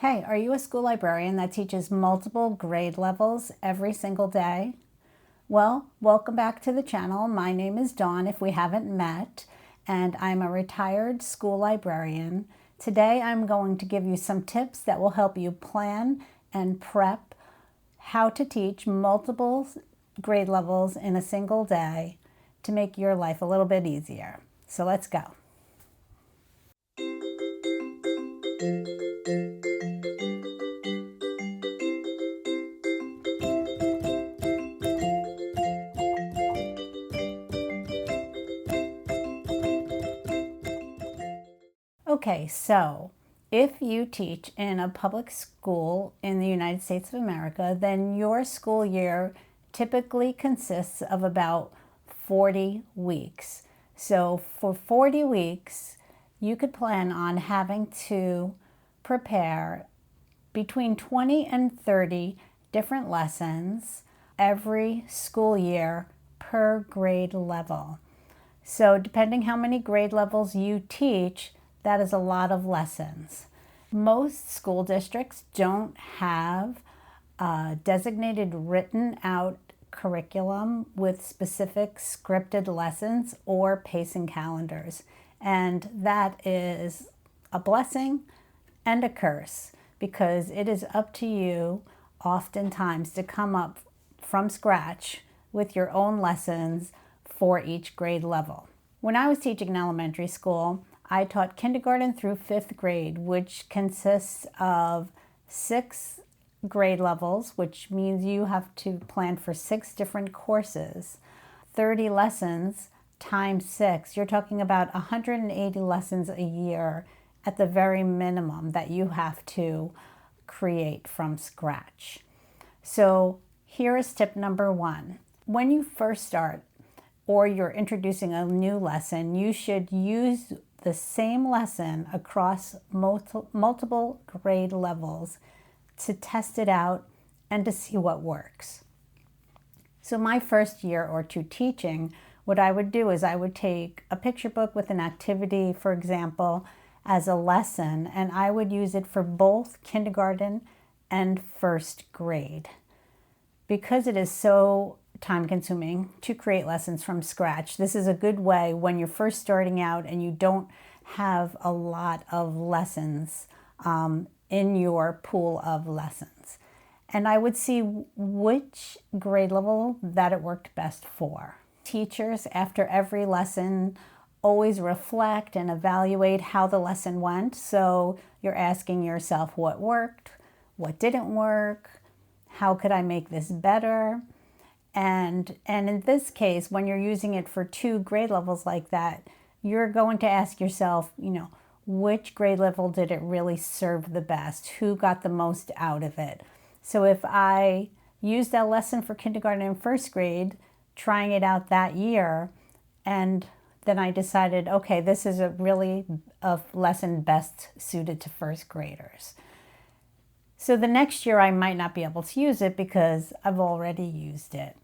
Hey, are you a school librarian that teaches multiple grade levels every single day? Well, welcome back to the channel. My name is Dawn, if we haven't met, and I'm a retired school librarian. Today I'm going to give you some tips that will help you plan and prep how to teach multiple grade levels in a single day to make your life a little bit easier. So let's go. Okay, so if you teach in a public school in the United States of America, then your school year typically consists of about 40 weeks. So for 40 weeks, you could plan on having to prepare between 20 and 30 different lessons every school year per grade level. So depending how many grade levels you teach, that is a lot of lessons. Most school districts don't have a designated written out curriculum with specific scripted lessons or pacing calendars. And that is a blessing and a curse because it is up to you oftentimes to come up from scratch with your own lessons for each grade level. When I was teaching in elementary school, I taught kindergarten through 5th grade, which consists of 6 grade levels, which means you have to plan for 6 different courses, 30 lessons times 6. You're talking about 180 lessons a year at the very minimum that you have to create from scratch. So here is tip number 1. When you first start or you're introducing a new lesson, you should use the same lesson across multiple grade levels to test it out and to see what works. So my first year or two teaching, what I would do is I would take a picture book with an activity, for example, as a lesson, and I would use it for both kindergarten and 1st grade. Because it is so time consuming to create lessons from scratch, this is a good way when you're first starting out and you don't have a lot of lessons in your pool of lessons. And I would see which grade level that it worked best for. Teachers, after every lesson, always reflect and evaluate how the lesson went. So you're asking yourself what worked, what didn't work, how could I make this better? And in this case, when you're using it for 2 grade levels like that, you're going to ask yourself, which grade level did it really serve the best? Who got the most out of it? So if I used that lesson for kindergarten and 1st grade, trying it out that year, and then I decided, okay, this is a lesson best suited to 1st graders. So the next year I might not be able to use it because I've already used it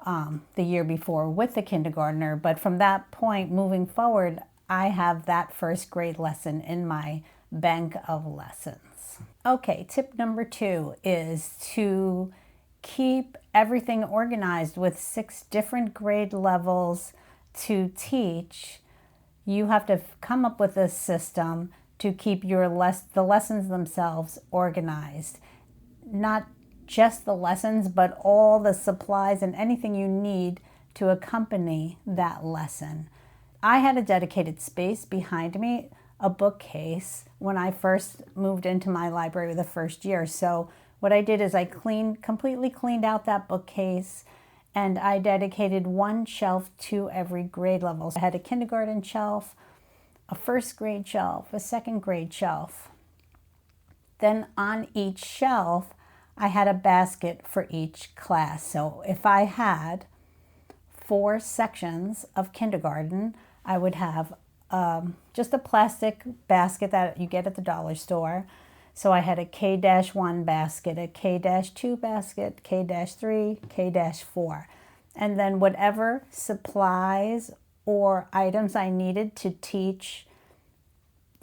the year before with the kindergartner. But from that point moving forward, I have that 1st grade lesson in my bank of lessons. Okay, tip number 2 is to keep everything organized with 6 different grade levels to teach. You have to come up with a system to keep the lessons themselves organized. Not just the lessons, but all the supplies and anything you need to accompany that lesson. I had a dedicated space behind me, a bookcase, when I first moved into my library the first year. So what I did is I completely cleaned out that bookcase, and I dedicated 1 shelf to every grade level. So I had a kindergarten shelf, a 1st grade shelf, a 2nd grade shelf. Then on each shelf, I had a basket for each class. So if I had 4 sections of kindergarten, I would have just a plastic basket that you get at the dollar store. So I had a K-1 basket, a K-2 basket, K-3, K-4. And then whatever supplies or items I needed to teach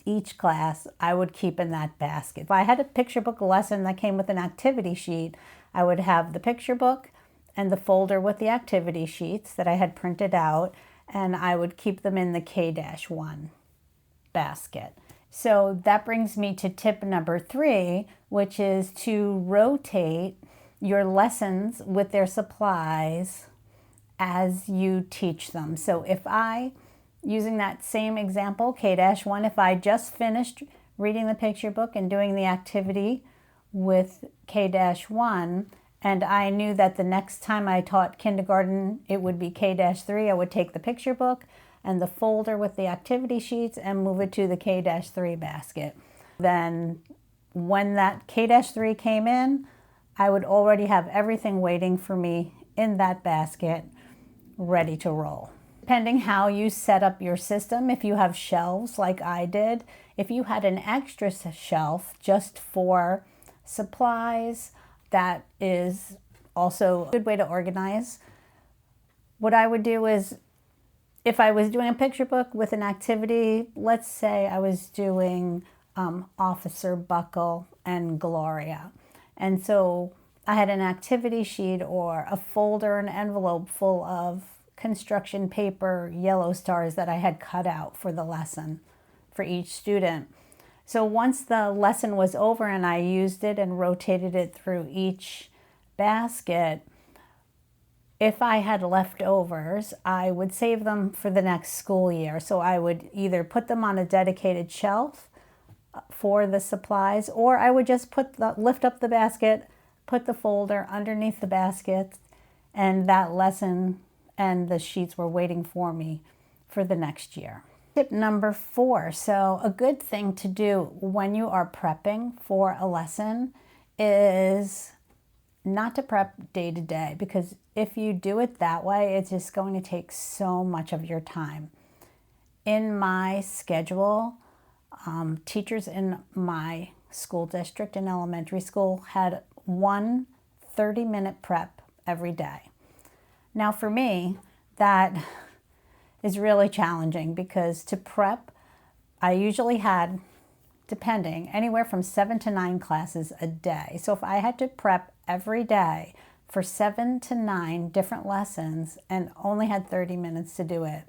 each class, I would keep in that basket. If I had a picture book lesson that came with an activity sheet, I would have the picture book and the folder with the activity sheets that I had printed out, and I would keep them in the K-1 basket. So that brings me to tip number 3, which is to rotate your lessons with their supplies as you teach them. So if I, using that same example, K-1, if I just finished reading the picture book and doing the activity with K-1, and I knew that the next time I taught kindergarten, it would be K-3, I would take the picture book and the folder with the activity sheets and move it to the K-3 basket. Then when that K-3 came in, I would already have everything waiting for me in that basket, ready to roll. Depending how you set up your system, if you have shelves like I did, if you had an extra shelf just for supplies, that is also a good way to organize. What I would do is, if I was doing a picture book with an activity, let's say I was doing Officer Buckle and Gloria. And so I had an activity sheet or a folder, an envelope full of construction paper, yellow stars that I had cut out for the lesson for each student. So once the lesson was over and I used it and rotated it through each basket, if I had leftovers, I would save them for the next school year. So I would either put them on a dedicated shelf for the supplies, or I would just lift up the basket, put the folder underneath the basket, and that lesson and the sheets were waiting for me for the next year. Tip number 4. So a good thing to do when you are prepping for a lesson is not to prep day to day, because if you do it that way, it's just going to take so much of your time. In my schedule, teachers in my school district in elementary school had one 30-minute prep every day. Now for me, that is really challenging, because to prep, I usually had, depending, anywhere from 7 to 9 classes a day. So if I had to prep every day for 7 to 9 different lessons and only had 30 minutes to do it,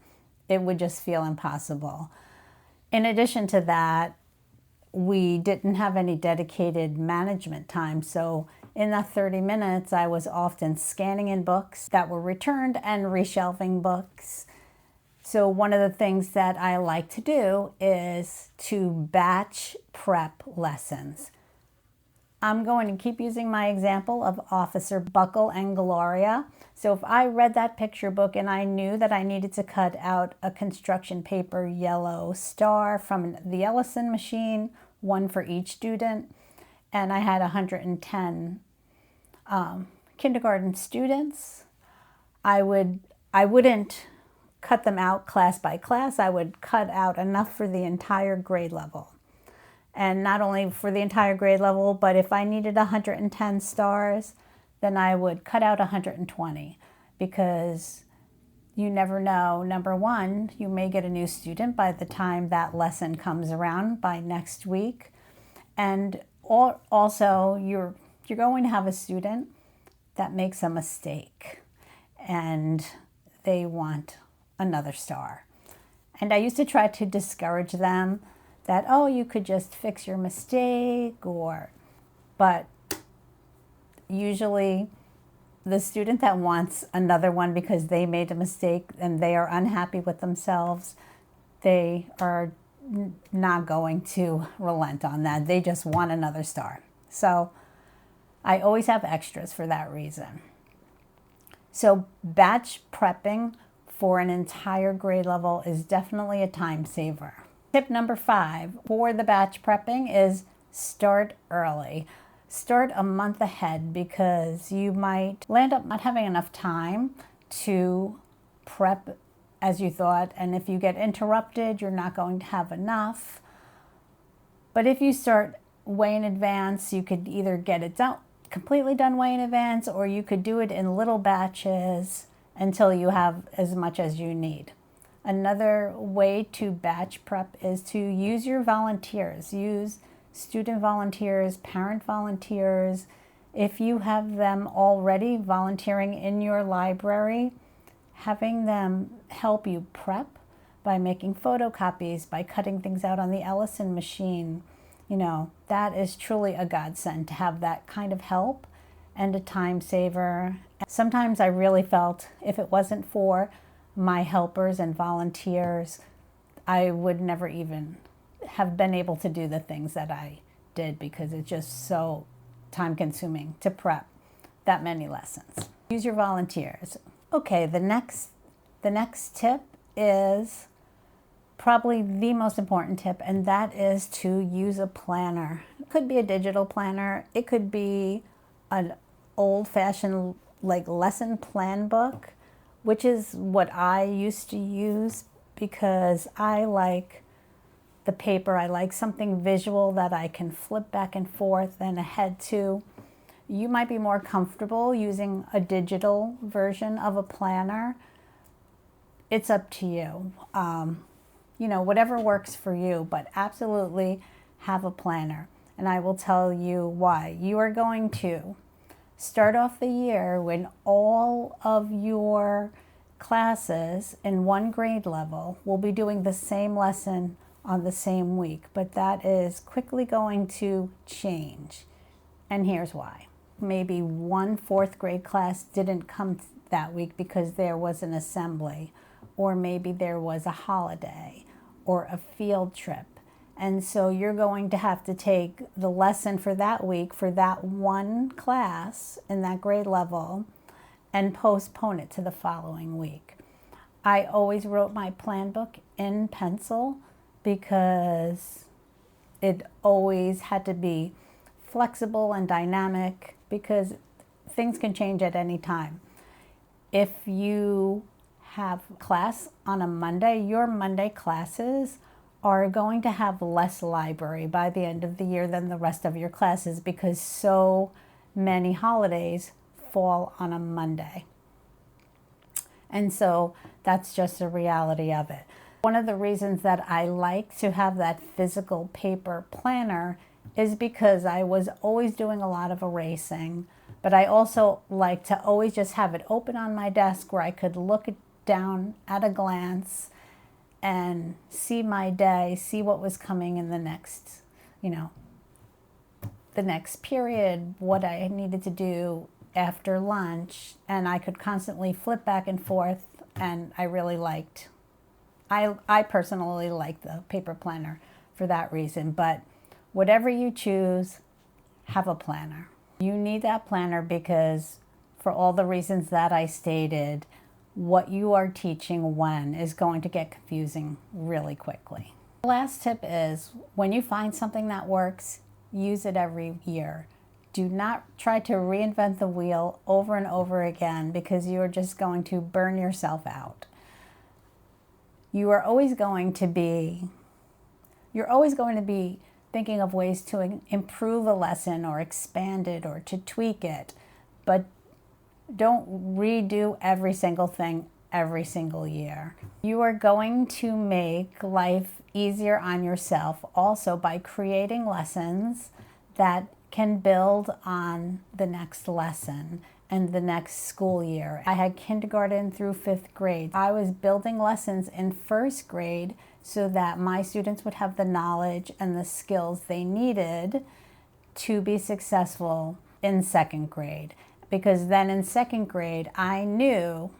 it would just feel impossible. In addition to that, we didn't have any dedicated management time. So in that 30 minutes, I was often scanning in books that were returned and reshelving books. So one of the things that I like to do is to batch prep lessons. I'm going to keep using my example of Officer Buckle and Gloria. So if I read that picture book and I knew that I needed to cut out a construction paper yellow star from the Ellison machine, one for each student, and I had 110 kindergarten students, I wouldn't cut them out class by class. I would cut out enough for the entire grade level. And not only for the entire grade level, but if I needed 110 stars, then I would cut out 120, because you never know. Number one, you may get a new student by the time that lesson comes around by next week. And also, you're going to have a student that makes a mistake and they want another star. And I used to try to discourage them that, oh, you could just fix your mistake, but usually the student that wants another one because they made a mistake and they are unhappy with themselves, they are not going to relent on that. They just want another star. So I always have extras for that reason. So batch prepping for an entire grade level is definitely a time saver. Tip number 5 for the batch prepping is start early. Start a month ahead, because you might land up not having enough time to prep as you thought, and if you get interrupted, you're not going to have enough. But if you start way in advance, you could either get it done, completely done way in advance, or you could do it in little batches until you have as much as you need. Another way to batch prep is to use your volunteers. Use student volunteers, parent volunteers. If you have them already volunteering in your library, having them help you prep by making photocopies, by cutting things out on the Ellison machine, that is truly a godsend to have that kind of help and a time saver. Sometimes I really felt if it wasn't for my helpers and volunteers, I would never even have been able to do the things that I did, because it's just so time consuming to prep that many lessons. Use your volunteers. Okay, the next tip is probably the most important tip, and that is to use a planner. It could be a digital planner. It could be an old-fashioned lesson plan book, which is what I used to use because I like the paper. I like something visual that I can flip back and forth and ahead to. You might be more comfortable using a digital version of a planner. It's up to you. Whatever works for you, but absolutely have a planner. And I will tell you why. You are going to start off the year when all of your classes in one grade level will be doing the same lesson on the same week, but that is quickly going to change. And here's why. Maybe one fourth grade class didn't come that week because there was an assembly, or maybe there was a holiday or a field trip. And so you're going to have to take the lesson for that week for that one class in that grade level and postpone it to the following week. I always wrote my plan book in pencil because it always had to be flexible and dynamic, because things can change at any time. If you have class on a Monday, your Monday classes are going to have less library by the end of the year than the rest of your classes, because so many holidays fall on a Monday. And so that's just the reality of it. One of the reasons that I like to have that physical paper planner is because I was always doing a lot of erasing, but I also like to always just have it open on my desk where I could look down at a glance and see my day, see what was coming in the next period, what I needed to do after lunch, and I could constantly flip back and forth, and I really liked, I personally like the paper planner for that reason. But whatever you choose, have a planner. You need that planner because for all the reasons that I stated, what you are teaching when is going to get confusing really quickly. The last tip is when you find something that works, use it every year. Do not try to reinvent the wheel over and over again, because you are just going to burn yourself out. You're always going to be thinking of ways to improve a lesson or expand it or to tweak it, but don't redo every single thing every single year. You are going to make life easier on yourself also by creating lessons that can build on the next lesson and the next school year. I had kindergarten through 5th grade. I was building lessons in 1st grade so that my students would have the knowledge and the skills they needed to be successful in 2nd grade. Because then in 2nd grade, I knew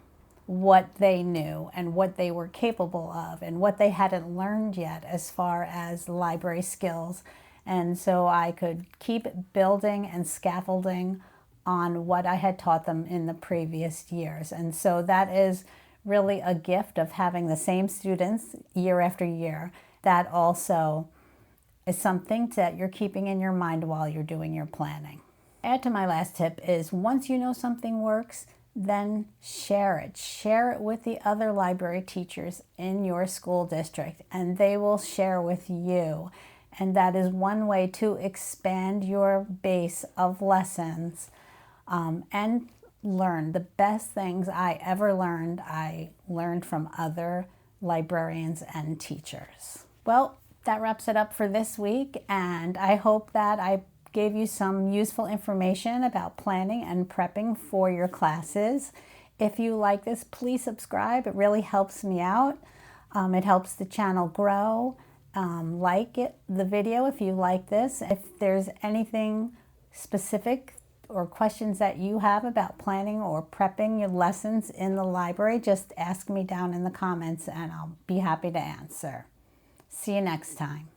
what they knew and what they were capable of and what they hadn't learned yet as far as library skills. And so I could keep building and scaffolding on what I had taught them in the previous years. And so that is really a gift of having the same students year after year. That also is something that you're keeping in your mind while you're doing your planning. Add to my last tip is once you know something works, then share it. Share it with the other library teachers in your school district, and they will share with you. And that is one way to expand your base of lessons and learn. The best things I ever learned, I learned from other librarians and teachers. Well, that wraps it up for this week, and I hope that I gave you some useful information about planning and prepping for your classes. If you like this, please subscribe. It really helps me out. It helps the channel grow. Like the video if you like this. If there's anything specific or questions that you have about planning or prepping your lessons in the library, just ask me down in the comments and I'll be happy to answer. See you next time.